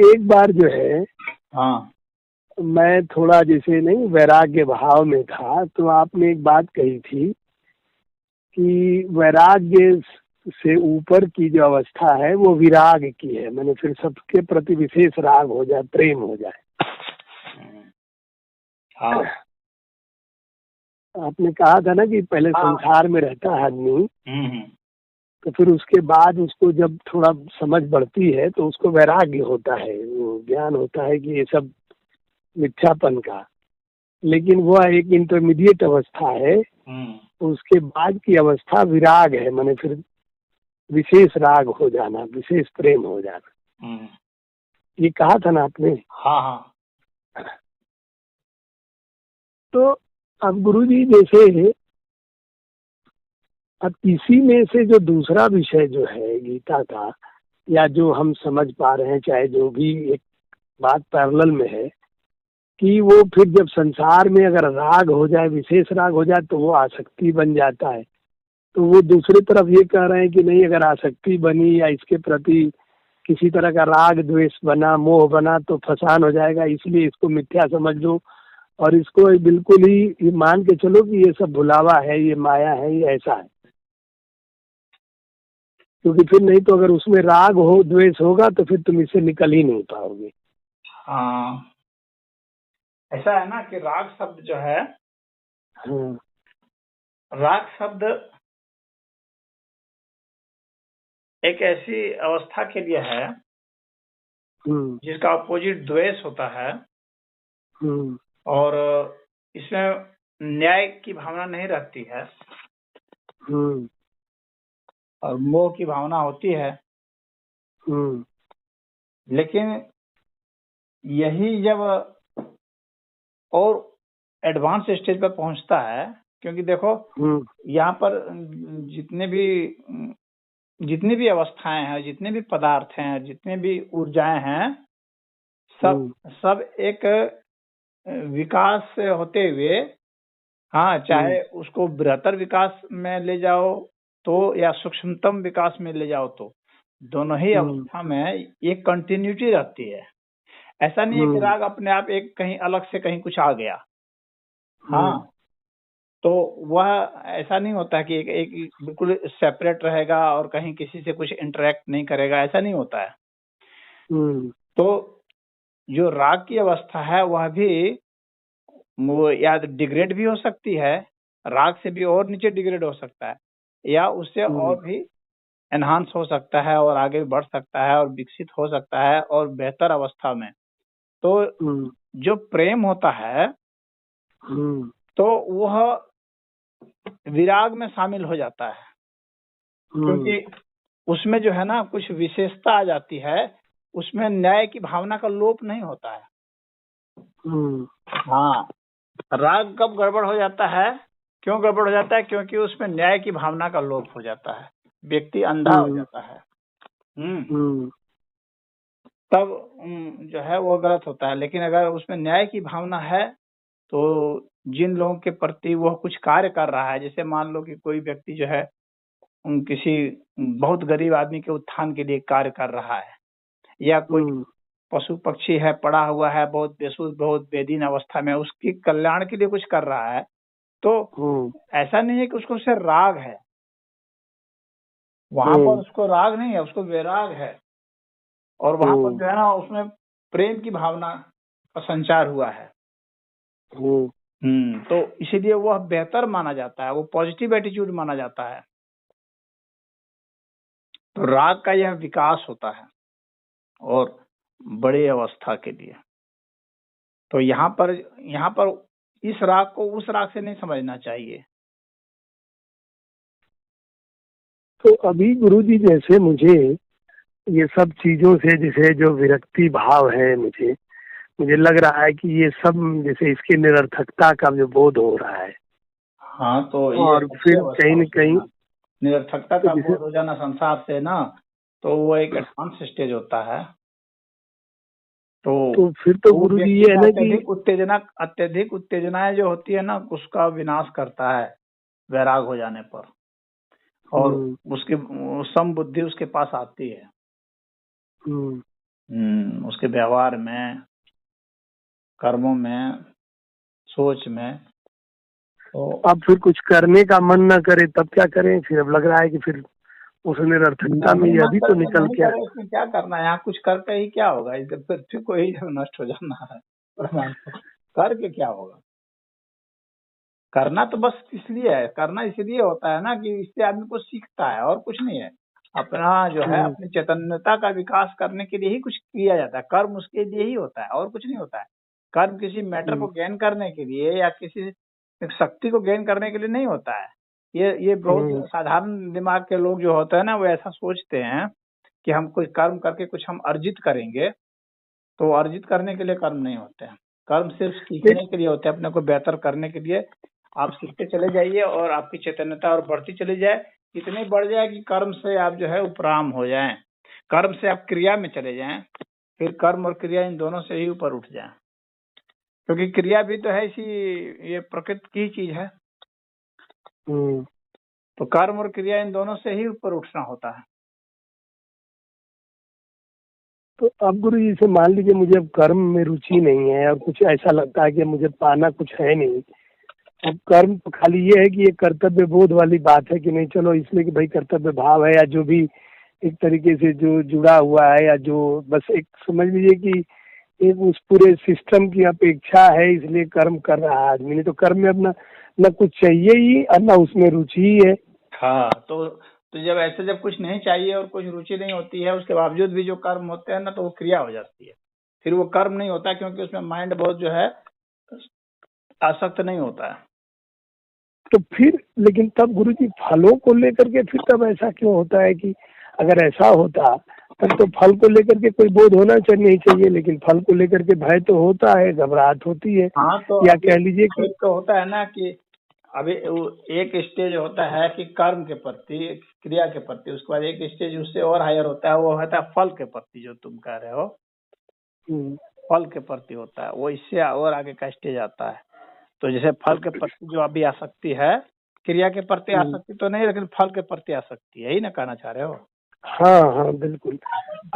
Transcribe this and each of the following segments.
एक बार जो है, हाँ मैं थोड़ा जैसे नहीं वैराग्य भाव में था, तो आपने एक बात कही थी कि वैराग्य से ऊपर की जो अवस्था है वो विराग की है, मैंने फिर सबके प्रति विशेष राग हो जाए, प्रेम हो जाए। हाँ आपने कहा था ना कि पहले हाँ। संसार में रहता है आदमी, हम्म। तो फिर उसके बाद उसको जब थोड़ा समझ बढ़ती है तो उसको वैराग्य होता है, वो ज्ञान होता है कि ये सब मिथ्यापन का। लेकिन वो एक इंटरमीडिएट अवस्था है, उसके बाद की अवस्था विराग है, माने फिर विशेष राग हो जाना, विशेष प्रेम हो जाना। ये कहा था ना आपने। हाँ हाँ। तो अब गुरुजी जैसे अब इसी में से जो दूसरा विषय जो है गीता का, या जो हम समझ पा रहे हैं, चाहे जो भी एक बात पैरेलल में है, कि वो फिर जब संसार में अगर राग हो जाए, विशेष राग हो जाए, तो वो आसक्ति बन जाता है। तो वो दूसरी तरफ ये कह रहे हैं कि नहीं, अगर आसक्ति बनी या इसके प्रति किसी तरह का राग द्वेष बना, मोह बना, तो फसान हो जाएगा, इसलिए इसको मिथ्या समझ लो और इसको बिल्कुल ही मान के चलो कि ये सब भुलावा है, ये माया है, ये ऐसा है। क्योंकि फिर नहीं तो अगर उसमें राग हो, द्वेष होगा, तो फिर तुम इससे निकल ही नहीं पाओगे। हाँ, ऐसा है ना कि राग शब्द जो है, हाँ। राग शब्द एक ऐसी अवस्था के लिए है जिसका अपोजिट द्वेष होता है, और इसमें न्याय की भावना नहीं रहती है और मोह की भावना होती है। लेकिन यही जब और एडवांस स्टेज पर पहुंचता है, क्योंकि देखो यहाँ पर जितनी भी अवस्थाएं हैं, जितने भी पदार्थ हैं, जितने भी ऊर्जाएं हैं, सब एक विकास से होते हुए, हाँ, चाहे उसको बृहत्तर विकास में ले जाओ तो या सूक्ष्मतम विकास में ले जाओ, तो दोनों ही अवस्था में एक कंटिन्यूटी रहती है। ऐसा नहीं है कि राग अपने आप एक कहीं अलग से कहीं कुछ आ गया। हाँ, तो वह ऐसा नहीं होता कि एक बिल्कुल सेपरेट रहेगा और कहीं किसी से कुछ इंटरेक्ट नहीं करेगा, ऐसा नहीं होता है। तो जो राग की अवस्था है वह भी वो या डिग्रेड भी हो सकती है, राग से भी और नीचे डिग्रेड हो सकता है, या उससे और भी एनहांस हो सकता है और आगे बढ़ सकता है और विकसित हो सकता है और बेहतर अवस्था में। तो जो प्रेम होता है तो वह विराग में शामिल हो जाता है, क्योंकि उसमें जो है ना कुछ विशेषता आ जाती है, उसमें न्याय की भावना का लोप नहीं होता है। हाँ, राग कब गड़बड़ हो जाता है, क्यों गड़बड़ हो जाता है? क्योंकि उसमें न्याय की भावना का लोप हो जाता है, व्यक्ति अंधा हो जाता है। तब जो है वो गलत होता है। लेकिन अगर उसमें न्याय की भावना है तो जिन लोगों के प्रति वह कुछ कार्य कर रहा है, जैसे मान लो कि कोई व्यक्ति जो है किसी बहुत गरीब आदमी के उत्थान के लिए कार्य कर रहा है, या कोई पशु पक्षी है पड़ा हुआ है बहुत बेसुध, बहुत बेदीन अवस्था में, उसके कल्याण के लिए कुछ कर रहा है, तो ऐसा नहीं है कि उसको उससे राग है, वहां पर उसको राग नहीं है, उसको वैराग है। और वहां पर जो है ना उसमें प्रेम की भावना का संचार हुआ है। तो इसीलिए वह बेहतर माना जाता है, वो पॉजिटिव एटीट्यूड माना जाता है। तो राग का यह विकास होता है और बड़ी अवस्था के लिए। तो यहाँ पर इस राग को उस राग से नहीं समझना चाहिए। तो अभी गुरुजी जैसे मुझे ये सब चीजों से जैसे जो विरक्ति भाव है, मुझे लग रहा है कि ये सब जैसे इसकी निरर्थकता का जो बोध हो रहा है। हाँ, तो ये और फिर कहीं न कहीं निरर्थकता का बोध हो जाना संसार से ना, तो वो एक एडवांस स्टेज होता है। तो फिर तो गुरुजी ये है ना कि अत्यधिक उत्तेजनाएं जो होती है ना, उसका विनाश करता है वैराग हो जाने पर, और उसकी सम बुद्धि उसके पास आती है। उसके व्यवहार में, कर्मों में, सोच में। तो अब फिर कुछ करने का मन न करे तब क्या करें? फिर अब लग रहा है कि फिर उस निरर्थकता में नहीं ये मन अभी तो करे तो निकल नहीं के करे, इसमें क्या करना है? यहाँ कुछ करके ही क्या होगा? इधर पृथ्वी को ही नष्ट हो जाना है। करके क्या होगा? करना तो बस इसलिए है, करना इसलिए होता है ना कि इससे आदमी को सीखता है, और कुछ नहीं है। अपना जो है अपनी चैतन्यता का विकास करने के लिए ही कुछ किया जाता है। कर्म उसके लिए ही होता है, और कुछ नहीं होता है। कर्म किसी मैटर को गेन करने के लिए या किसी एक शक्ति को गेन करने के लिए नहीं होता है। ये बहुत साधारण दिमाग के लोग जो होते हैं ना, वो ऐसा सोचते हैं कि हम कुछ कर्म करके कुछ हम अर्जित करेंगे। तो अर्जित करने के लिए कर्म नहीं होते हैं। कर्म सिर्फ सीखने के लिए होते हैं, अपने को बेहतर करने के लिए। आप सीखते चले जाइए और आपकी चैतन्यता और बढ़ती चली जाए, इतनी बढ़ जाए कि कर्म से आप जो है उपराम हो जाएं। कर्म से आप क्रिया में चले जाएं, फिर कर्म और क्रिया इन दोनों से ही ऊपर उठ जाएं। क्योंकि क्रिया भी तो है इसी, ये प्रकृति की चीज है। तो कर्म और क्रिया इन दोनों से ही ऊपर उठना होता है। तो अब गुरु जी से मान लीजिए मुझे अब कर्म में रुचि नहीं है और कुछ ऐसा लगता है कि मुझे पाना कुछ है नहीं। अब कर्म तो खाली ये है कि ये कर्तव्य बोध वाली बात है कि नहीं, चलो इसलिए कि भाई कर्तव्य भाव है या जो भी एक तरीके से जो जुड़ा हुआ है, या जो बस एक समझ लीजिए कि एक उस पूरे सिस्टम की अपेक्षा है, इसलिए कर्म कर रहा है आदमी। नहीं तो कर्म में अपना न कुछ चाहिए ही और न उसमें रुचि ही है। हाँ, तो जब ऐसे जब कुछ नहीं चाहिए और कुछ रुचि नहीं होती है, उसके बावजूद भी जो कर्म होते हैं ना, तो वो क्रिया हो जाती है। फिर वो कर्म नहीं होता, क्योंकि उसमें माइंड बहुत जो है आसक्त नहीं होता है। तो फिर लेकिन तब गुरुजी फलों को लेकर के फिर तब ऐसा क्यों होता है कि अगर ऐसा होता तब तो फल को लेकर के कोई बोध होना नहीं चाहिए, लेकिन फल को लेकर के भय तो होता है, घबराहट होती है। हाँ, तो या कह लीजिए कि तो होता है ना कि अभी एक स्टेज होता है कि कर्म के प्रति, क्रिया के प्रति, उसके बाद एक स्टेज उससे और हायर होता है, वो होता है फल के प्रति, जो तुम कह रहे हो फल के प्रति होता है। वो इससे और आगे का स्टेज आता है। तो जैसे फल के प्रति जो अभी आसक्ति है, क्रिया के प्रति आसक्ति तो नहीं, लेकिन फल के प्रति आसक्ति, यही ना कहना चाह रहे हो? हाँ हाँ बिल्कुल।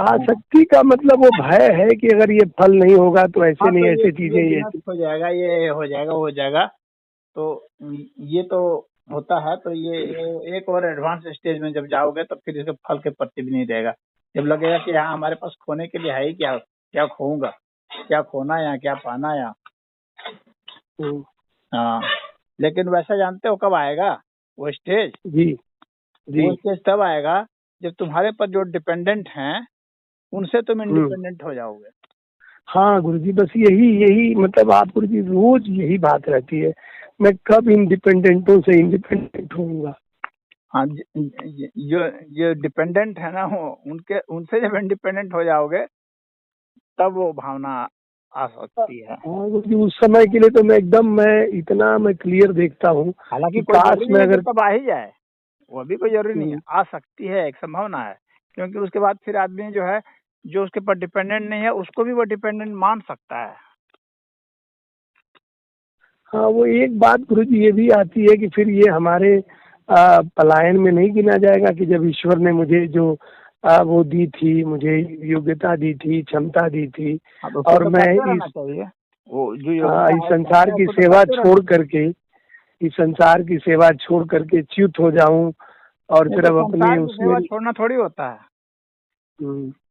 आसक्ति का मतलब वो भय है कि अगर ये फल नहीं होगा तो ऐसे नहीं, ऐसे चीजें ये हो जाएगा, ये हो जाएगा, वो हो जाएगा। तो ये तो होता है। तो ये एक और एडवांस स्टेज में जब जाओगे तो फिर इसके फल के प्रति भी नहीं रहेगा। जब लगेगा कि हाँ हमारे पास खोने के लिए है ही क्या, क्या खोऊंगा, क्या खोना या क्या पाना या। हाँ, लेकिन वैसा जानते हो कब आएगा वो स्टेज? जी जी। वो स्टेज तब आएगा जब तुम्हारे पर जो डिपेंडेंट हैं उनसे तुम इंडिपेंडेंट हो जाओगे। हाँ गुरुजी, बस यही मतलब आप गुरुजी रोज यही बात रहती है, मैं कब इंडिपेंडेंटों से इंडिपेंडेंट होऊंगा। हाँ, जो डिपेंडेंट है ना, वो उनसे जब इंडिपेंडेंट हो जाओगे तब वो भावना आ सकती है। हाँ गुरुजी, उस समय के लिए तो मैं क्लियर देखता हूँ। हालांकि कोई काश जरूरी में नहीं कि अगर तब आ ही जाए, वो अभी कोई जरूरी नहीं है, आ सकती है, एक संभावना है। क्योंकि उसके बाद फिर आदमी जो है, जो उसके ऊपर डिपेंडेंट नहीं है, उसको भी वो डिपेंडेंट मान सकता है। हाँ, वो एक बात गुरुजी ये भी आती है कि फिर ये हमारे पलायन में नहीं गिना जाएगा कि जब ईश्वर ने मुझे जो वो दी थी, मुझे योग्यता दी थी, क्षमता दी थी, और मैं इस संसार की सेवा छोड़ करके, इस संसार की सेवा छोड़ करके च्युत हो जाऊं और फिर अब अपने उसमें छोड़ना थोड़ी होता है।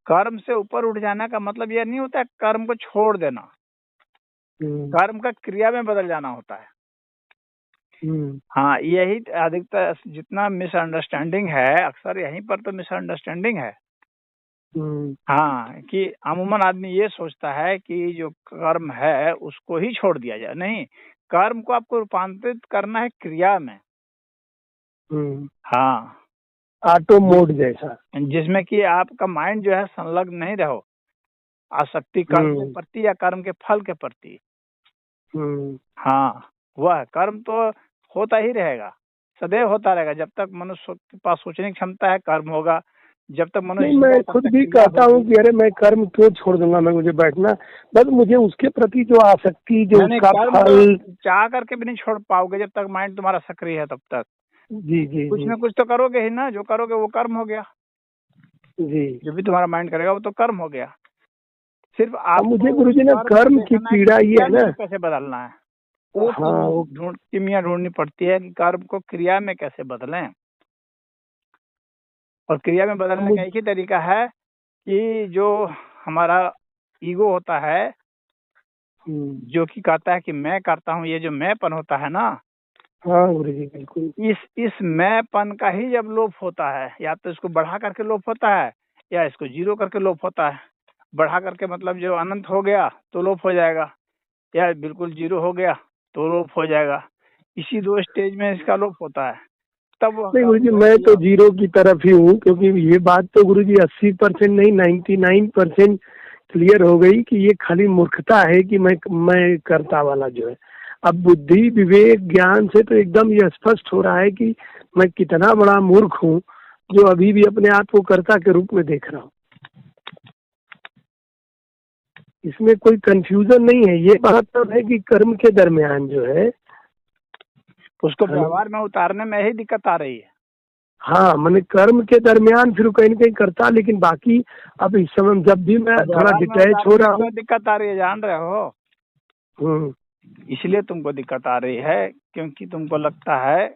कर्म से ऊपर उठ जाना का मतलब यह नहीं होता है कर्म को छोड़ देना। कर्म का क्रिया में बदल जाना होता है। हाँ, यही अधिकतर जितना मिसअंडरस्टैंडिंग है, अक्सर यहीं पर तो मिसअंडरस्टैंडिंग है। हाँ, कि अमूमन आदमी ये सोचता है कि जो कर्म है उसको ही छोड़ दिया जाए। नहीं, कर्म को आपको रूपांतरित करना है क्रिया में। हाँ, ऑटो मोड जैसा, जिसमें कि आपका माइंड जो है संलग्न नहीं रहो आसक्ति कर्म के प्रति या कर्म के फल के प्रति। हाँ, वह कर्म तो होता ही रहेगा, सदैव होता रहेगा। जब तक मनुष्य के पास सोचने की क्षमता है कर्म होगा। जब तक मनुष्य, मैं खुद भी कहता हूँ कि अरे मैं कर्म क्यों छोड़ दूंगा, मैं मुझे बैठना, बस मुझे उसके प्रति जो आसक्ति, जो उसका फल चाह करके भी नहीं छोड़ पाओगे जब तक माइंड तुम्हारा सक्रिय है। तब तक जी जी कुछ ना कुछ तो करोगे ही ना। जो करोगे वो कर्म हो गया। जी, जो भी तुम्हारा माइंड करेगा वो तो कर्म हो गया। सिर्फ आप मुझे गुरुजी ना कर्म की पीड़ा ये है ना, कैसे बदलना है, वो किमिया ढूंढनी पड़ती है कि कर्म को क्रिया में कैसे बदलें। और क्रिया में बदलने का एक ही तरीका है कि जो हमारा ईगो होता है, जो कि कहता है कि मैं करता हूँ, ये जो मैंपन होता है ना, हाँ गुरुजी बिल्कुल, इस मैंपन का ही जब लोप होता है, या तो इसको बढ़ा करके लोप होता है या इसको जीरो करके लोप होता है। बढ़ा करके मतलब जो अनंत हो गया तो लोप हो जाएगा, या बिल्कुल जीरो हो गया तो लोप हो जाएगा। इसी दो स्टेज में इसका लोप होता है। तब नहीं गुरुजी, मैं तो जीरो की तरफ ही हूँ, क्योंकि ये बात तो गुरुजी 80% नहीं 99% क्लियर हो गई कि ये खाली मूर्खता है कि मैं करता वाला जो है। अब बुद्धि विवेक ज्ञान से तो एकदम ये स्पष्ट हो रहा है कि मैं कितना बड़ा मूर्ख हूँ जो अभी भी अपने आप को कर्ता के रूप में देख रहा हूँ। इसमें कोई कंफ्यूजन नहीं है। ये बात तो है कि कर्म के दरमियान जो है उसको व्यवहार में उतारने में ही दिक्कत आ रही है। हाँ, मैंने कर्म के दरमियान फिर कहीं न कहीं करता, लेकिन बाकी अब इस समय जब भी मैं थोड़ा डिटैच हो रहा हूँ, दिक्कत आ रही है, जान रहे हो। इसलिए तुमको दिक्कत आ रही है क्योंकि तुमको लगता है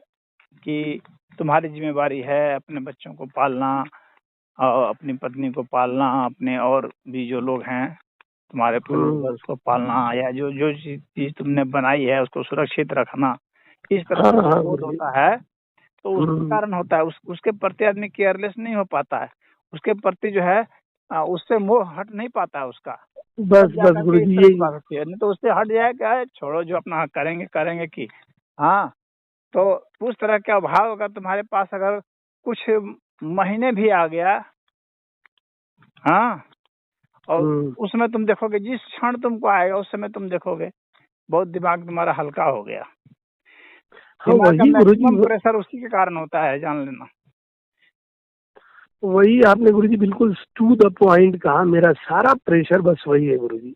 कि तुम्हारी जिम्मेवारी है अपने बच्चों को पालना और अपनी पत्नी को पालना, अपने और भी जो लोग हैं तुम्हारे परिवार उसको पालना, या जो जो चीज तुमने बनाई है उसको सुरक्षित रखना। इस तरह का बोध होता है, तो उसके कारण होता है। उसके प्रति आदमी केयरलेस नहीं हो पाता है, उसके प्रति जो है उससे मोह हट नहीं पाता है उसका। बस गुरुजी नहीं तो उससे हट जाएगा, छोड़ो जो अपना करेंगे करेंगे कि हाँ। तो उस तरह का भाव अगर तुम्हारे पास अगर कुछ महीने भी आ गया, हाँ, और उसमें तुम देखोगे जिस क्षण तुमको आएगा उस समय तुम देखोगे बहुत दिमाग तुम्हारा हल्का हो गया। दिमाग का मैक्सिमम प्रेशर उसी के कारण होता है, जान लेना। वही आपने गुरुजी बिल्कुल टू द पॉइंट कहा। मेरा सारा प्रेशर बस वही है गुरुजी।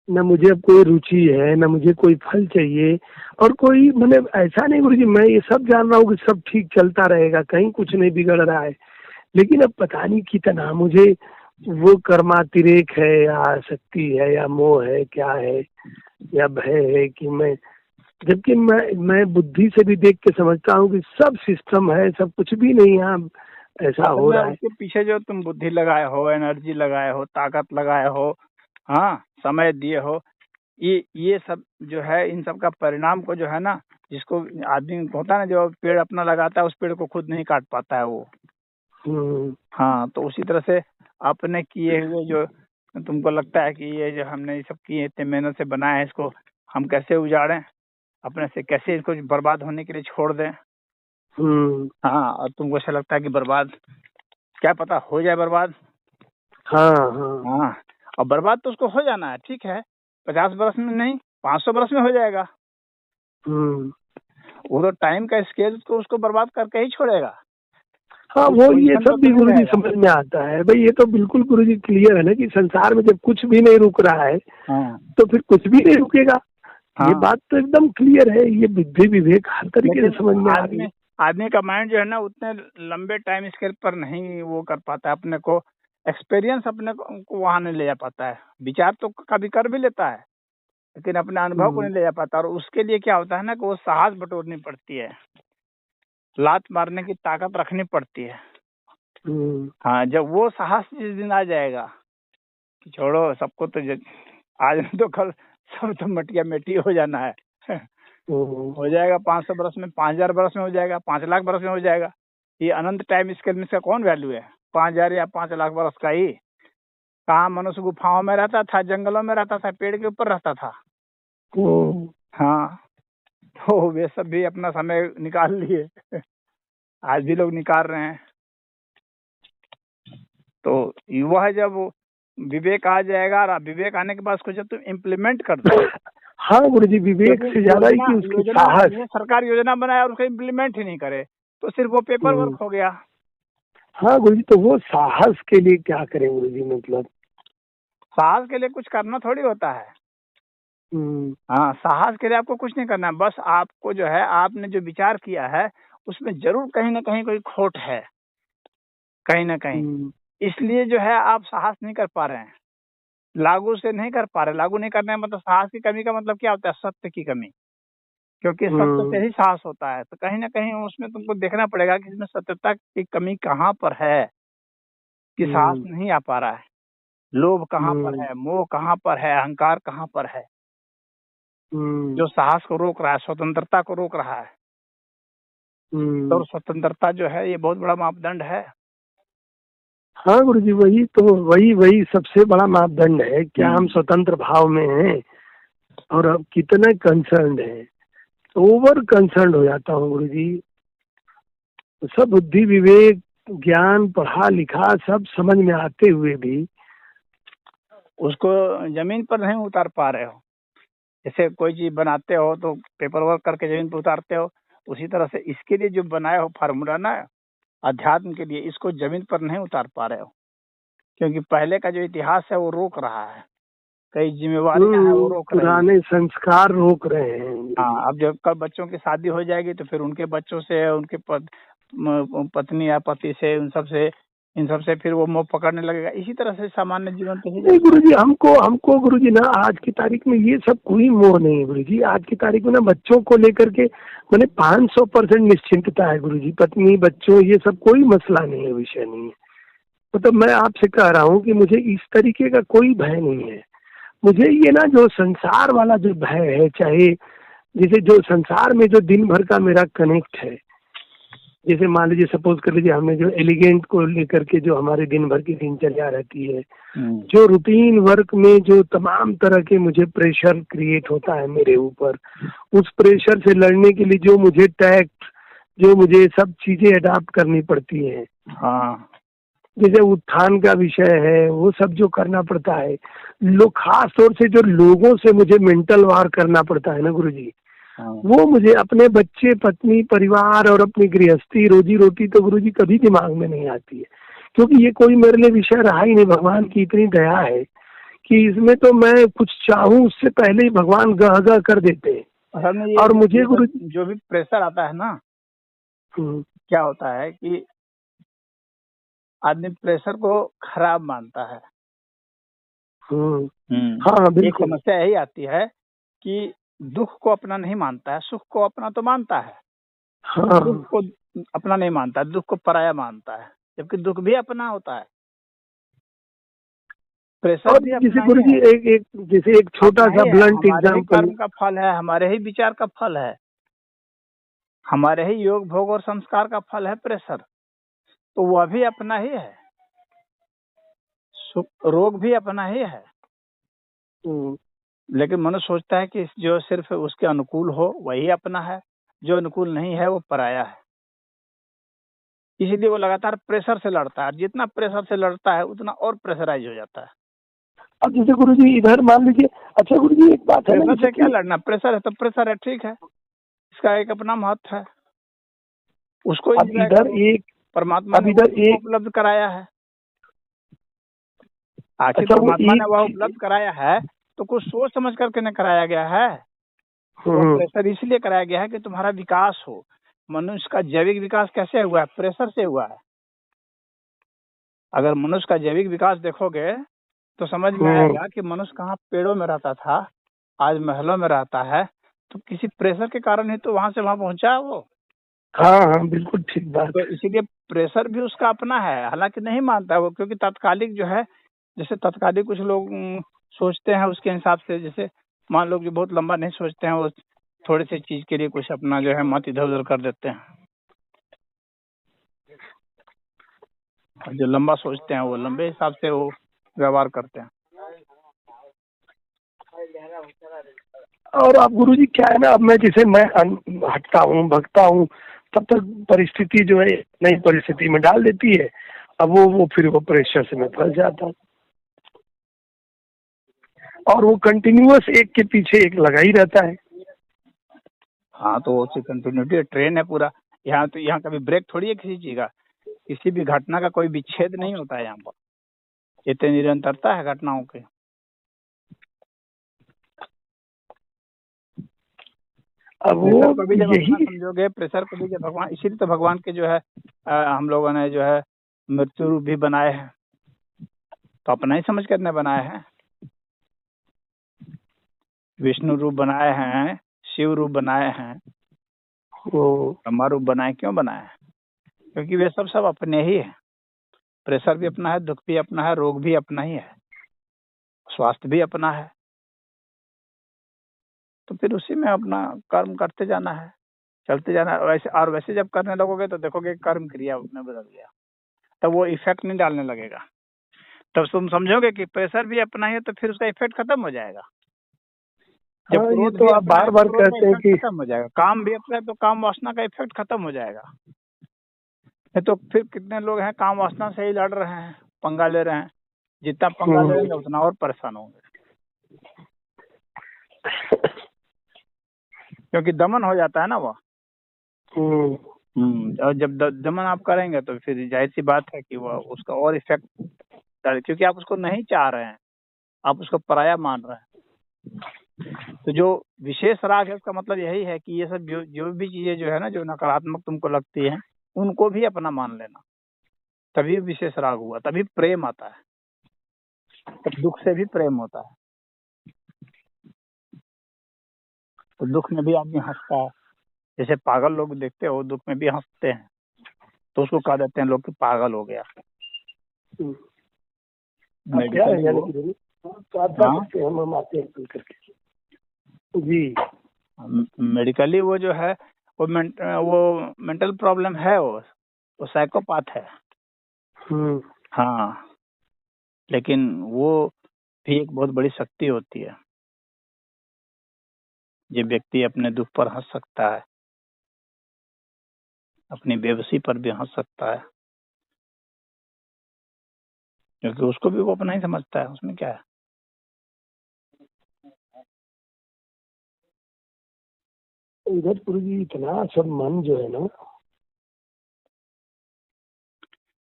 न मुझे अब कोई रुचि है, न मुझे कोई फल चाहिए, और कोई मैंने ऐसा नहीं गुरुजी, मैं ये सब जान रहा हूँ कि सब ठीक चलता रहेगा, कहीं कुछ नहीं बिगड़ रहा है, लेकिन अब पता नहीं कितना मुझे वो कर्मातिरेक है या आसक्ति है या मोह है, क्या है, या भय है कि मैं, जबकि मैं बुद्धि से भी देख के समझता हूँ कि सब सिस्टम है, सब कुछ भी नहीं यहाँ ऐसा हो रहा है। उसके पीछे जो तुम बुद्धि लगाए हो, एनर्जी लगाए हो, ताकत लगाए हो, हाँ, समय दिए हो, ये सब जो है, इन सब का परिणाम को जो है ना, जिसको आदमी होता है ना, जो पेड़ अपना लगाता है उस पेड़ को खुद नहीं काट पाता है वो। हाँ, तो उसी तरह से अपने किए हुए जो तुमको लगता है कि ये जो हमने ये सब किए, इतने मेहनत से बनाया है, इसको हम कैसे उजाड़ें, अपने से कैसे इसको बर्बाद होने के लिए छोड़ दें। हाँ, और तुमको ऐसा लगता है कि बर्बाद, क्या पता हो जाए बर्बाद। हाँ, और बर्बाद तो उसको हो जाना है, ठीक है, 50 बरस में नहीं, 500 बरस में हो जाएगा। वो तो टाइम का स्केल तो उसको बर्बाद करके ही छोड़ेगा। हाँ, वो ये सब भी गुरुजी समझ में आता है भाई। ये तो बिल्कुल गुरुजी क्लियर है ना कि संसार में जब कुछ भी नहीं रुक रहा है, तो फिर कुछ भी नहीं रुकेगा। ये बात तो एकदम क्लियर है। ये बुद्धि विवेक हर तरीके से समझ में आ रही है। आदमी का माइंड जो है ना उतने लंबे टाइम स्केल पर नहीं वो कर पाता है, अपने को एक्सपीरियंस अपने को वहां नहीं ले जा पाता है। विचार तो कभी कर भी लेता है लेकिन अपने अनुभव को नहीं ले जा पाता। और उसके लिए क्या होता है ना कि वो साहस बटोरनी पड़ती है, लात मारने की ताकत रखनी पड़ती है। हाँ, जब वो साहस जिस दिन आ जाएगा कि छोड़ो सबको, तो आज तो कल सब तो मटिया मेटी हो जाना है हो जाएगा 500 बरस में, 5000 बरस में हो जाएगा, 5 लाख बरस में हो जाएगा। ये अनंत टाइम स्केल में इसका कौन वैल्यू है? 5000 या 5 लाख बरस का ही। कहाँ मनुष्य गुफाओं में रहता था, जंगलों में रहता था, पेड़ के ऊपर रहता था। हाँ, तो वे सब भी अपना समय निकाल लिए आज भी लोग निकाल रहे हैं। तो वह जब विवेक आ जाएगा, और विवेक आने के बाद उसको जब तुम इम्प्लीमेंट कर दो हाँ गुरुजी, विवेक से ज्यादा ही कि उसकी साहस। सरकार योजना बनाए और उसको इम्प्लीमेंट ही नहीं करे तो सिर्फ वो पेपर वर्क हो गया। हाँ गुरुजी, तो वो साहस के लिए क्या करें गुरुजी? मतलब साहस के लिए कुछ करना थोड़ी होता है। हाँ, साहस के लिए आपको कुछ नहीं करना है। बस आपको जो है, आपने जो विचार किया है उसमें जरूर कहीं ना कहीं कोई खोट है, कहीं ना कहीं, इसलिए जो है आप साहस नहीं कर पा रहे हैं। लागू से नहीं कर पा रहे। लागू नहीं करने का मतलब साहस की कमी का मतलब क्या होता है? सत्य की कमी, क्योंकि सत्य से ही साहस होता है। तो कहीं ना कहीं उसमें तुमको देखना पड़ेगा कि इसमें सत्यता की कमी कहाँ पर है, कि साहस नहीं आ पा रहा है। लोभ कहाँ पर है, मोह कहाँ पर है, अहंकार कहाँ पर है, जो साहस को रोक रहा है, स्वतंत्रता को रोक रहा है। तो स्वतंत्रता जो है ये बहुत बड़ा मापदंड है। हाँ गुरु जी, वही तो, वही सबसे बड़ा मापदंड है। क्या हम स्वतंत्र भाव में हैं और अब कितने कंसर्न है? ओवर कंसर्न हो जाता हूँ गुरु जी। सब बुद्धि विवेक ज्ञान पढ़ा लिखा सब समझ में आते हुए भी उसको जमीन पर नहीं उतार पा रहे हो। जैसे कोई चीज बनाते हो तो पेपर वर्क करके जमीन पर उतारते हो, उसी तरह से इसके लिए जो बनाए हो फार्मूला ना अध्यात्म के लिए, इसको जमीन पर नहीं उतार पा रहे हो, क्योंकि पहले का जो इतिहास है वो रोक रहा है, कई जिम्मेवारियां हैं वो रोक रही है, पुराने संस्कार रोक रहे हैं। हाँ, अब जब कल बच्चों की शादी हो जाएगी तो फिर उनके बच्चों से, उनके पत्नी या पति से, इन सब से फिर वो मोह पकड़ने लगेगा। इसी तरह से सामान्य जीवन तो नहीं गुरु जी, हमको गुरु जी ना आज की तारीख में ये सब कोई मोह नहीं है गुरु जी। आज की तारीख में ना बच्चों को लेकर के मैंने 500% निश्चिंतता है गुरु जी। पत्नी बच्चों ये सब कोई मसला नहीं है, विषय नहीं है। मतलब मैं आपसे कह रहा हूँ कि मुझे इस तरीके का कोई भय नहीं है। मुझे ये ना जो संसार वाला जो भय है, चाहे जैसे जो संसार में जो दिन भर का मेरा कनेक्ट है, जैसे मान लीजिए सपोज कर लीजिए हमने जो एलिगेंट को लेकर के जो हमारे दिन भर की दिनचर्या रहती है, जो रूटीन वर्क में जो तमाम तरह के मुझे प्रेशर क्रिएट होता है मेरे ऊपर, उस प्रेशर से लड़ने के लिए जो मुझे टैक्ट, जो मुझे सब चीजें अडाप्ट करनी पड़ती हैं, हाँ, जैसे उत्थान का विषय है, वो सब जो करना पड़ता है, लोग खास तौर से जो लोगों से मुझे मेंटल वार करना पड़ता है ना गुरुजी, वो मुझे अपने बच्चे पत्नी परिवार और अपनी गृहस्थी रोजी रोटी तो गुरुजी कभी दिमाग में नहीं आती है, क्योंकि ये कोई मेरे लिए विषय रहा ही नहीं। भगवान की इतनी दया है कि इसमें तो मैं कुछ चाहूं उससे पहले ही भगवान गह गह कर देते हैं। और मुझे गुरु जो भी प्रेशर आता है ना, क्या होता है कि आदमी प्रेशर को खराब मानता है। हाँ बिल्कुल। एक समस्या यही आती है कि दुख को अपना नहीं मानता है, सुख को अपना तो मानता है। हाँ। दुख को अपना नहीं मानता, दुख को पराया मानता है, जबकि दुख भी अपना होता है। प्रेशर भी जैसे गुरु जी एक जैसे एक छोटा सा ब्लंट एग्जाम्पल, कर्म का फल है, हमारे ही विचार का फल है, हमारे ही योग भोग और संस्कार का फल है प्रेशर, तो वह भी अपना ही है। रोग भी अपना ही है। लेकिन मनुष्य सोचता है कि जो सिर्फ उसके अनुकूल हो वही अपना है, जो अनुकूल नहीं है वो पराया है। इसीलिए वो लगातार प्रेशर से लड़ता है, जितना प्रेशर से लड़ता है उतना और प्रेशराइज हो जाता है। अब जैसे गुरुजी इधर मान लीजिए, अच्छा गुरुजी एक बात है ना, प्रेशर से क्या लड़ना, प्रेशर है तो प्रेशर है, ठीक है, इसका एक अपना महत्व है, उसको इधर एक परमात्मा ने उपलब्ध कराया है। आखिर परमात्मा ने वह उपलब्ध कराया है तो कुछ सोच समझ करके न कराया गया है। तो प्रेशर इसलिए कराया गया है कि तुम्हारा विकास हो। मनुष्य का जैविक विकास कैसे हुआ है? प्रेशर से हुआ है। अगर मनुष्य का जैविक विकास देखोगे तो समझ में आएगा कि मनुष्य कहाँ पेड़ों में रहता था, आज महलों में रहता है, तो किसी प्रेशर के कारण ही तो वहां से वहां पहुंचा वो। हाँ बिल्कुल ठीक बात। तो इसीलिए प्रेशर भी उसका अपना है, हालांकि नहीं मानता है वो, क्योंकि तात्कालिक जो है, जैसे तात्कालिक कुछ लोग सोचते हैं उसके हिसाब से, जैसे मान लो जो बहुत लंबा नहीं सोचते हैं वो थोड़ी सी चीज के लिए कुछ अपना जो है मत इधर उधर कर देते हैं, और जो लंबा सोचते हैं वो लंबे हिसाब से वो व्यवहार करते हैं। और अब गुरुजी क्या है ना, अब मैं जैसे मैं हटता हूँ भगता हूँ, तब तक परिस्थिति जो है नई परिस्थिति में डाल देती है। अब वो फिर वो प्रेशर से मैं फंस जाता हूँ, और वो कंटिन्यूअस एक के पीछे एक लगा ही रहता है। हाँ, तो वो कंटिन्यूटी ट्रेन है पूरा। यहाँ तो यहाँ कभी ब्रेक थोड़ी है किसी चीज का, किसी भी घटना का कोई विच्छेद नहीं होता है यहाँ पर, इतनी निरंतरता है घटनाओं के। अब वो कभी जब अपना समझोगे, प्रेशर को भी जब भगवान, इसीलिए तो भगवान के जो है हम लोगों ने जो है मृत्यु रूप भी बनाए हैं, तो अपना ही समझ कर बनाए हैं। विष्णु रूप बनाए हैं, शिव रूप बनाए हैं, ब्रह्मा रूप बनाए, क्यों बनाए हैं? क्योंकि वे सब अपने ही है। प्रेशर भी अपना है, दुख भी अपना है, रोग भी अपना ही है, स्वास्थ्य भी अपना है। तो फिर उसी में अपना कर्म करते जाना है, चलते जाना है। वैसे जब करने लगोगे तो देखोगे कर्म क्रिया में बदल गया, तब वो इफेक्ट नहीं डालने लगेगा। तब तुम समझोगे कि प्रेशर भी अपना ही है, तो फिर उसका इफेक्ट खत्म हो जाएगा। जब हाँ, ये क्रोध तो भी आप अपना है, बार बार क्रोध का कहते हैं इफेक्ट कि खत्म हो जाएगा। काम भी अपना है तो काम वासना का इफेक्ट खत्म हो जाएगा। नहीं तो फिर कितने लोग हैं काम वासना से ही लड़ रहे हैं, पंगा ले रहे हैं। जितना पंगा लेंगे उतना और परेशान होंगे, क्योंकि दमन हो जाता है ना वो। और जब दमन आप करेंगे तो फिर जाहिर सी बात है कि वो उसका और इफेक्ट, क्योंकि आप उसको नहीं चाह रहे हैं, आप उसको पराया मान रहे हैं। तो जो विशेष राग है उसका मतलब यही है कि ये सब जो भी चीजें जो है ना, जो नकारात्मक तुमको लगती है, उनको भी अपना मान लेना, तभी विशेष राग हुआ, तभी प्रेम आता है। तब दुख से भी प्रेम होता है। तो दुख में भी आदमी हंसता है, जैसे पागल लोग देखते हो दुख में भी हंसते हैं, तो उसको कह देते हैं लोग कि पागल हो गया। जी, मेडिकली वो जो है वो मेंटल प्रॉब्लम है, वो साइकोपाथ है। हाँ, लेकिन वो भी एक बहुत बड़ी शक्ति होती है। ये व्यक्ति अपने दुख पर हंस सकता है, अपनी बेबसी पर भी हंस सकता है, क्योंकि उसको भी वो अपना ही समझता है, उसमें क्या है। इधर गुरु जी इतना सब मन जो है ना,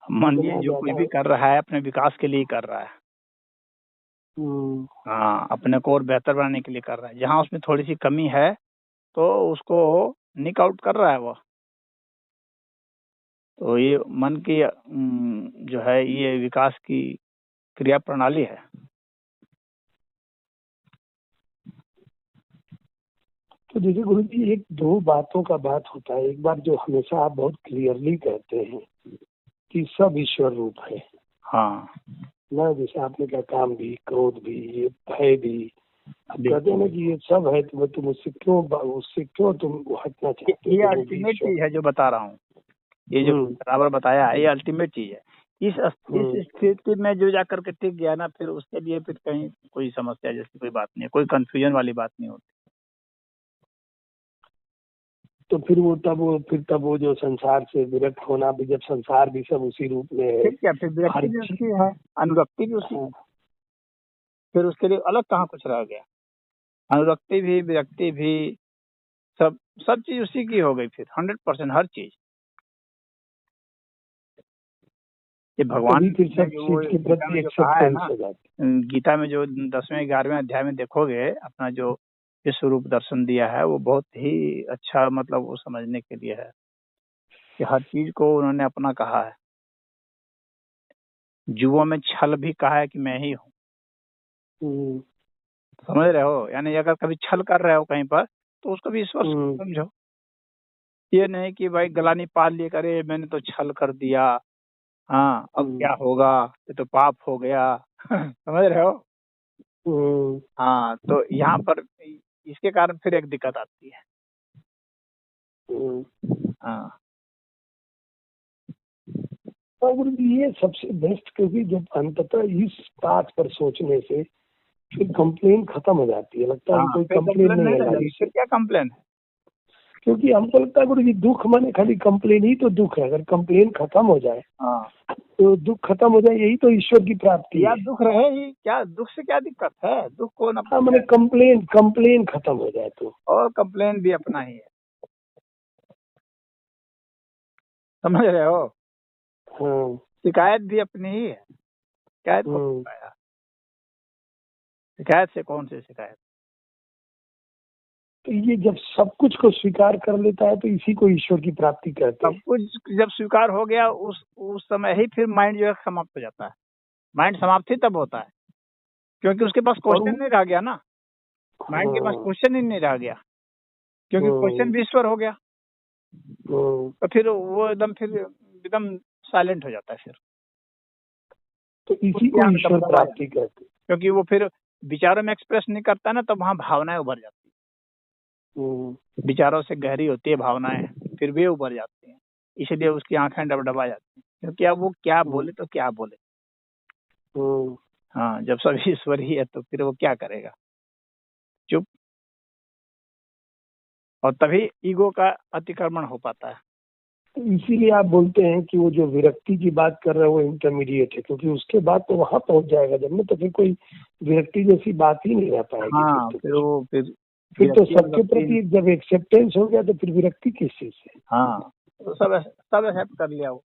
मन ये जो कुछ भी कर रहा है अपने विकास के लिए कर रहा है। हाँ, अपने को और बेहतर बनाने के लिए कर रहा है। जहाँ उसमें थोड़ी सी कमी है तो उसको निक आउट कर रहा है वो। तो ये मन की जो है ये विकास की क्रिया प्रणाली है। तो देखिए गुरु जी, एक दो बातों का बात होता है। एक बात जो हमेशा आप बहुत क्लियरली कहते हैं कि सब ईश्वर रूप है। हाँ ना, जैसे आपने कहा काम भी, क्रोध भी, ये भय भी, आप कहते हैं ना कि ये सब है, तो तुम उससे क्यों तुम हटना चाहते हो? ये अल्टीमेट चीज है जो बता रहा हूँ। ये जो बराबर बताया है, ये अल्टीमेट चीज है। इस स्थिति में जो जाकर के टिक गया ना, फिर उसके लिए फिर कहीं कोई समस्या जैसी कोई बात नहीं है, कोई कंफ्यूजन वाली बात नहीं होती। तो फिर वो जो संसार से विरक्त होना भी, जब संसार भी सब उसी रूप में है, फिर क्या, फिर विरक्ति भी उसकी है, अनुरक्ति भी उसकी है। फिर उसके लिए अलग कहाँ कुछ रह गया? अनुरक्ति भी, विरक्ति भी, सब चीज उसी की हो गई फिर 100%। हर चीज ये भगवान ने जो कहा है ना, गीता में जो 10वें 11वें अध्याय में देखोगे, अपना जो विश्व रूप दर्शन दिया है वो बहुत ही अच्छा, मतलब वो समझने के लिए है कि हर चीज को उन्होंने अपना कहा है। जुओं में छल भी कहा है कि मैं ही हूँ। समझ रहे हो? यानी अगर कभी छल कर रहे हो कहीं पर तो उसको भी ईश्वर समझो। ये नहीं कि भाई गलानी पाल लिए करे मैंने तो छल कर दिया, हाँ अब क्या होगा, ये तो पाप हो गया। समझ रहे हो? हाँ, तो यहाँ पर इसके कारण फिर एक दिक्कत आती है। हाँ, और ये सबसे बेस्ट, क्योंकि जब अंततः इस बात पर सोचने से फिर कंप्लेन खत्म हो जाती है। लगता है कोई कंप्लेन नहीं है, फिर क्या कंप्लेन है? क्योंकि हमको लगता है गुरु जी दुख माने खाली कंप्लेन ही तो दुख है। अगर कंप्लेन खत्म हो जाए, तो दुख खत्म हो जाए, यही तो ईश्वर की प्राप्ति है। दुख रहे ही क्या, दुख से क्या दिक्कत है? दुख को ना, हाँ, मैंने कंप्लेन खत्म हो जाए तो। और कंप्लेन भी अपना ही है, समझ रहे हो? हाँ, शिकायत भी अपनी ही है। शिकायत शिकायत से कौन सी शिकायत? तो ये जब सब कुछ को स्वीकार कर लेता है तो इसी को ईश्वर की प्राप्ति कहते हैं। सब कुछ जब स्वीकार हो गया उस समय ही फिर माइंड जो है समाप्त हो जाता है। माइंड समाप्त ही तब होता है क्योंकि उसके पास क्वेश्चन नहीं रह गया ना। माइंड के पास क्वेश्चन ही नहीं रह गया, क्योंकि क्वेश्चन भी ईश्वर हो गया। तो फिर वो एकदम साइलेंट हो जाता है फिर। तो इसी को ईश्वर प्राप्ति कहते हैं, क्योंकि वो फिर विचारों में एक्सप्रेस नहीं करता ना, तो वहाँ भावनाएं उभर जाती है। विचारों से गहरी होती है भावनाएं, फिर वे उभर जाती हैं, इसलिए उसकी आंखें डबडबा जाती हैं, क्योंकि अब वो क्या बोले तो क्या बोले। हाँ, जब सब ईश्वर ही है तो फिर वो क्या करेगा, चुप। और तभी ईगो का अतिक्रमण हो पाता है। तो इसीलिए आप बोलते हैं कि वो जो विरक्ति की बात कर रहे हैं वो इंटरमीडिएट है, क्योंकि उसके बाद तो वहां पहुंच जाएगा जब में, तो फिर कोई विरक्ति जैसी बात ही नहीं रह पाएगी। हाँ, फिर तो सबके प्रति जब एक्सेप्टेंस हो गया तो फिर विरक्ति किस चीज से। हाँ, तो सब एक्सेप्ट कर लिया वो।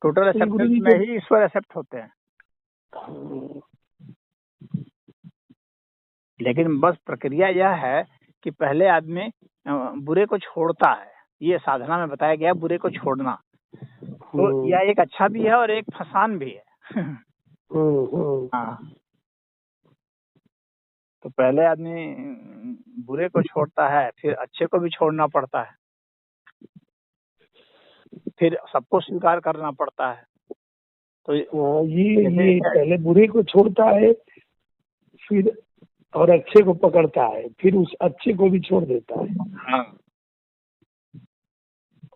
टोटल एक्सेप्टेंस में ही ईश्वर एक्सेप्ट होते हैं। लेकिन बस प्रक्रिया यह है कि पहले आदमी बुरे को छोड़ता है, ये साधना में बताया गया, बुरे को छोड़ना। तो यह एक अच्छा भी है और एक फसान भी है। हाँ, तो पहले आदमी बुरे को छोड़ता है, फिर अच्छे को भी छोड़ना पड़ता है, फिर सबको स्वीकार करना पड़ता है। तो ये पहले बुरे को छोड़ता है, फिर और अच्छे को पकड़ता है, फिर उस अच्छे को भी छोड़ देता है। हाँ,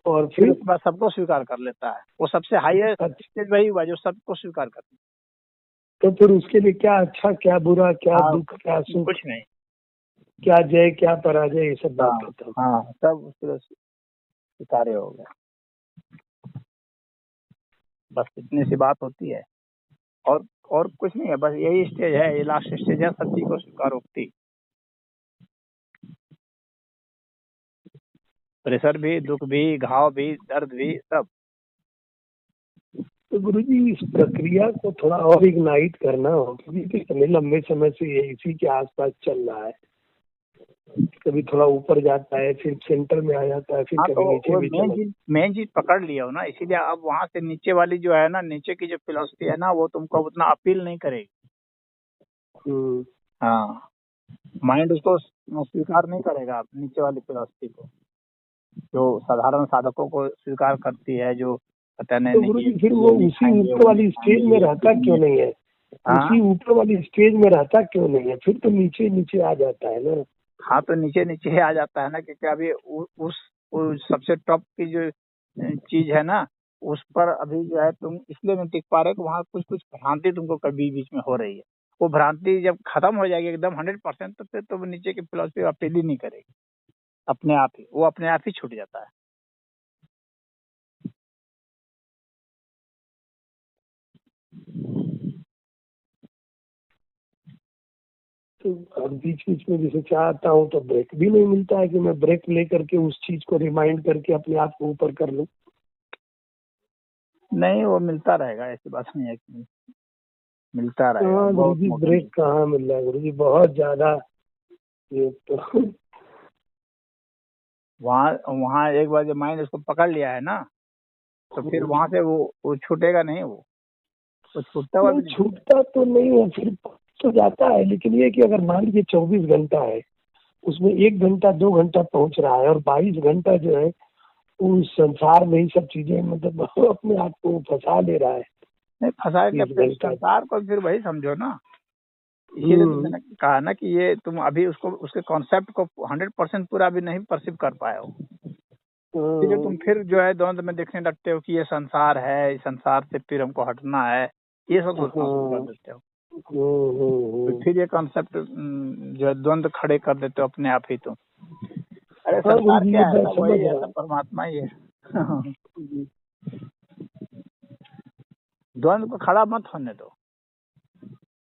और फिर उसके बाद सबको स्वीकार कर लेता है। वो सबसे हाईएस्ट स्टेज वही हुआ जो सबको स्वीकार करता है। तो फिर उसके लिए क्या अच्छा क्या बुरा, क्या दुख क्या सुख, कुछ नहीं, क्या जय क्या पराजय, ये सब बात करता हूँ। हाँ, सब उसके स्वीकार्य हो गया। बस इतनी सी बात होती है, और कुछ नहीं है। बस यही स्टेज है, ये लास्ट स्टेज है, सच्ची को स्वीकारोक्ति। प्रेशर भी, दुख भी, घाव भी, दर्द भी, सब। तो गुरुजी इस प्रक्रिया को थोड़ा और इग्नाइट करना हो, क्योंकि इतने लंबे समय से ये इसी के आसपास चल रहा है। कभी थोड़ा ऊपर जाता है, फिर सेंटर में आ जाता है, फिर कभी नीचे भी। मेन चीज पकड़ लिया हो ना, इसीलिए अब वहां से नीचे वाली जो है ना, नीचे की जो फिलॉसफी है ना, वो तुमको उतना अपील नहीं करेगी। हाँ, माइंड उसको स्वीकार नहीं करेगा, नीचे वाली फिलॉसफी को, जो साधारण साधकों को स्वीकार करती है, जो पता नहीं। तो फिर वो उसी ऊपर वाली स्टेज में रहता क्यों नहीं है? उसी ऊपर वाली स्टेज में रहता क्यों नहीं है? फिर तो नीचे नीचे आ जाता है ना। हाँ, तो नीचे नीचे आ जाता है ना, क्योंकि अभी उस सबसे टॉप की जो चीज है ना, उस पर अभी जो है तुम इसलिए नहीं टिक पा रहे कि वहाँ कुछ भ्रांति तुमको कभी बीच में हो रही है। वो भ्रांति जब खत्म हो जाएगी एकदम 100%, तो फिर तो नीचे की फिलॉसफी अपील ही नहीं करेगी, अपने आप ही वो अपने आप ही छूट जाता है। तो बीच बीच में जैसे चाहता हूँ तो ब्रेक भी नहीं मिलता है कि मैं ब्रेक लेकर के उस चीज को रिमाइंड करके अपने आप को ऊपर कर लूं। नहीं, वो मिलता रहेगा, ऐसी बात नहीं है कि मिलता रहेगा। गुरुजी ब्रेक कहाँ मिल रहा है गुरुजी, बहुत ज्यादा ये तो। वहाँ एक बार जब माइंड उसको पकड़ लिया है ना, तो फिर वहां से वो छूटेगा नहीं, वो छूटता हुआ नहीं। छूटता तो नहीं है, फिर तो जाता है, लेकिन ये कि अगर मान लीजिए 24 घंटा है, उसमें 1 घंटा 2 घंटा पहुंच रहा है और 22 घंटा जो है उस संसार में ही सब चीजें मतलब अपने आप को फंसा ले रहा है। नहीं फंसा के संसार को फिर वही समझो ना, इसीलिए तो मैंने कहा ना कि ये तुम अभी उसके कॉन्सेप्ट को 100% पूरा भी नहीं परसीव कर पाए हो, इसलिए तुम फिर जो है द्वंद में देखने लगते हो कि ये संसार है, इस संसार से फिर हमको हटना है, ये सब सोचना कर देते हो। तो फिर ये कॉन्सेप्ट जो द्वंद खड़े कर देते हो अपने आप ही तुम। अरे संसार क्या है, वही है, सब परमात्मा ही है। द्वंद को खड़ा मत होने दो।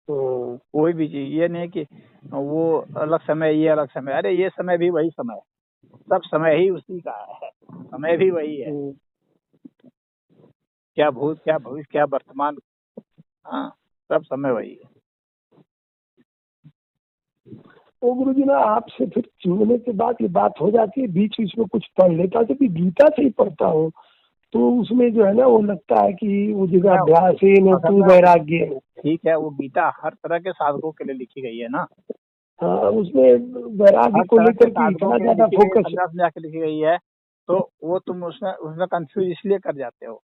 कोई भी चीज ये नहीं कि वो अलग समय, ये अलग समय। अरे ये समय भी वही समय है, सब समय ही उसी का है, समय भी वही है। क्या भूत, क्या भविष्य, क्या वर्तमान, हाँ, सब समय वही है। तो गुरु जी ना, आपसे फिर जुड़ने के बाद ये बात हो जाती है, बीच बीच में कुछ पढ़ लेता, जब गीता से ही पढ़ता हूँ तो उसमें जो है ना वो लगता है कि वो जगह अभ्यास है न तू वैराग्य। ठीक है, वो गीता हर तरह के साधकों के लिए लिखी गई है ना। हाँ, उसमें वैराग्य को लेकर के इतना ज्यादा फोकस समझा के लिखी गई है, तो वो तुम उसमें कंफ्यूज इसलिए कर जाते हो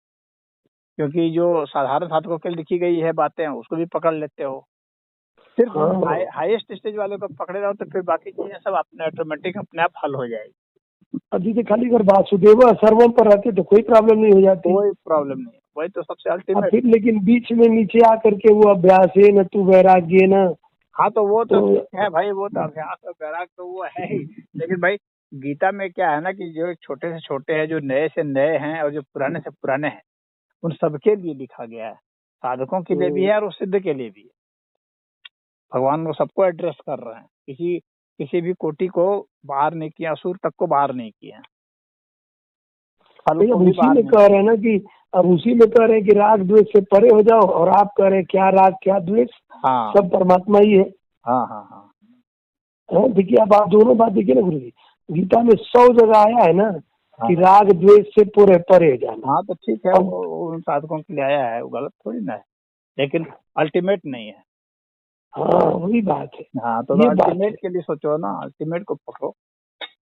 क्योंकि जो साधारण साधकों के लिए लिखी गई है बातें उसको भी पकड़ लेते हो। सिर्फ हाईएस्ट स्टेज वाले को पकड़े रहो तो फिर बाकी चीजें सब अपने ऑटोमेटिक अपने आप हल हो जाएगी। अभी तो खाली अगर वासुदेव सर्वम पर रहते तो कोई प्रॉब्लम नहीं हो जाती, कोई प्रॉब्लम नहीं, वही तो सबसे अल्टीमेट। फिर लेकिन बीच में नीचे आकर के वो अभ्यास है न तू वैराग्य न। हाँ तो वो तो ठीक है भाई, वो तो अभ्यास और वैराग तो वो है ही, लेकिन भाई गीता में क्या है ना कि जो छोटे से छोटे हैं, जो नए से नए हैं और जो पुराने से पुराने हैं, उन सबके लिए लिखा गया है। साधकों के लिए भी है और उस सिद्ध के लिए भी है। भगवान वो सबको एड्रेस कर रहे हैं, किसी भी कोटि को बाहर नहीं किया, असुर तक को बाहर नहीं किया। उसी में कह रहे हैं ना कि अब उसी में कह रहे हैं कि राग द्वेष से परे हो जाओ, और आप कह रहे हैं क्या राग क्या द्वेष। हाँ, सब परमात्मा ही है। हाँ हाँ हाँ, देखिए अब आप दोनों बात देखिए ना गुरु जी, गीता में 100 जगह आया है ना कि राग द्वेष से पूरे परे जाना। हाँ तो ठीक है, वो उन साधकों के लिए आया है, वो गलत थोड़ी ना है, लेकिन अल्टीमेट नहीं है। हाँ वही बात है। हाँ तो अल्टीमेट के लिए सोचो ना, अल्टीमेट को पकड़ो।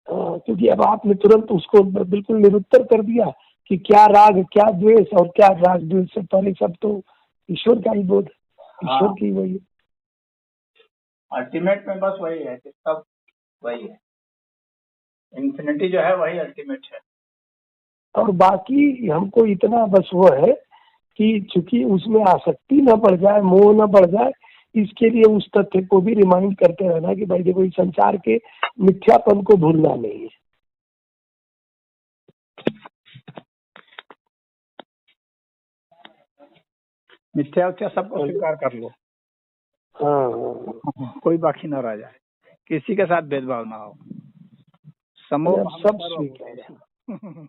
क्योंकि अब आपने तुरंत उसको बिल्कुल निरुत्तर कर दिया कि क्या राग क्या द्वेष और क्या राग द्वेष से परे, सब तो ईश्वर का ही बोध, ईश्वर की वही। अल्टीमेट में बस वही है कि सब वही है, इन्फिनिटी जो है वही अल्टीमेट है। और बाकी हमको इतना बस वो है कि चूंकि उसमें आसक्ति न बढ़ जाए, मोह न बढ़ जाए, इसके लिए उस तथ्य को भी रिमाइंड करते रहना कि भाई देखो इस संसार के मिथ्यापन को भूलना नहीं है। मिथ्या सबको स्वीकार कर लो। हाँ, कोई बाकी न रह जाए, किसी के साथ भेदभाव ना हो, समूह सब स्वीकार